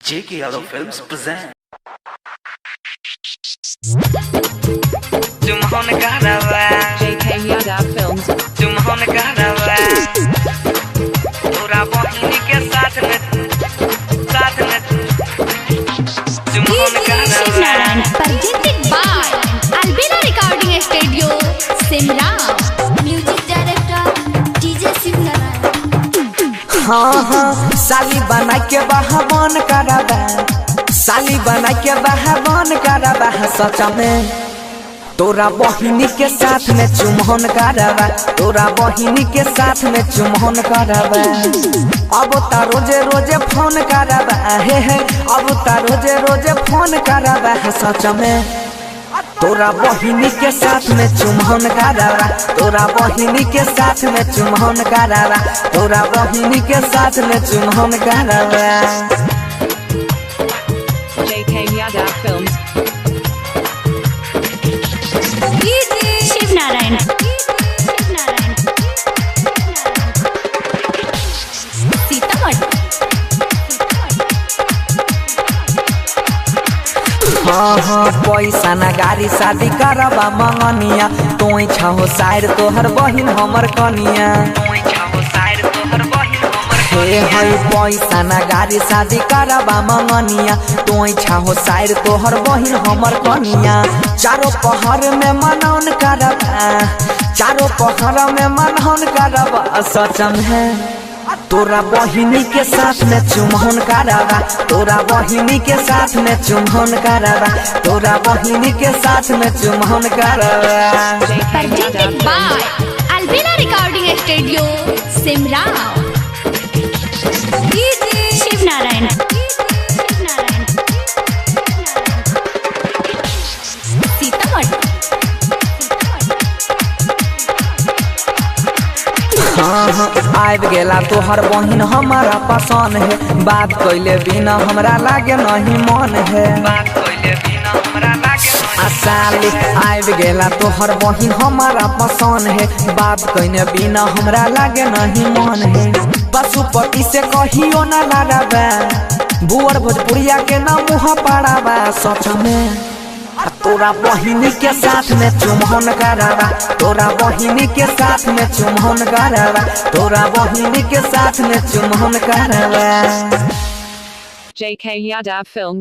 J.K. Yadav Films present. तुम कारवा J.K. Yadav Films. तुम कारवा तोरा बहिनी के साथ में तुम Shivnarayan, presented by Albina Recording Studio, Simla. Music director DJ Shivnarayan. हाँ साली बना के बहवान कराबा साली बना के बहवान कराबा सच में तोरा बहिनी के साथ में चुम्बन कराबा तोरा बहिनी के साथ में चुम्बन कराबा अब ता रोजे रोजे फोन कराबा हे अब ता रोजे रोजे फोन कराबा सच में तोरा बहिनी के साथ में चुम्बन कराबा तोरा बहिनी के साथ में चुम्बन कराबा तोरा बहिनी के साथ में चुम्बन कराबा J.K. Yadav Films. Shivnarayan. Sitamarhi. हाँ हाँ पैसा ना गाड़ी शादी करबा मंगनिया तोई छहो शायर तोहर बहिन हमर कनिया हे है पैसा ना गाड़ी शादी करबा मंगनिया तोई छहो शायर तोहर बहिन हमर कनिया चारों पहर में मनौन करबा चारों पहर में मनौन करबा सच में तोरा बहिनी के साथ में चुम्बन कराबा तोरा बहिनी के साथ में चुम्बन कराबा तोरा बहिनी के साथ में चुम्बन कराबा Presented by Albina Recording Studio, Simla. Shivnarayan. Sitamarhi. हाँ हाँ आबि गेला तोहर बहिन हमारा पसंद है बात कैले बिना हमरा लागे नहीं मन है साली आबि गेला तोहर बहिन हमारा पसंद है बात कैले बिना हमरा लागे नहीं मन है पशुपति से कहियो ना लड़ाबा बुअर भोजपुरिया के ना मुँह पड़ाबा सच में तोरा बहिनी के साथ में चुम्बन कराबा तोरा बहिनी के साथ में चुम्बन कराबा तोरा बहिनी के साथ में चुम्बन कराबा J.K. Yadav Films.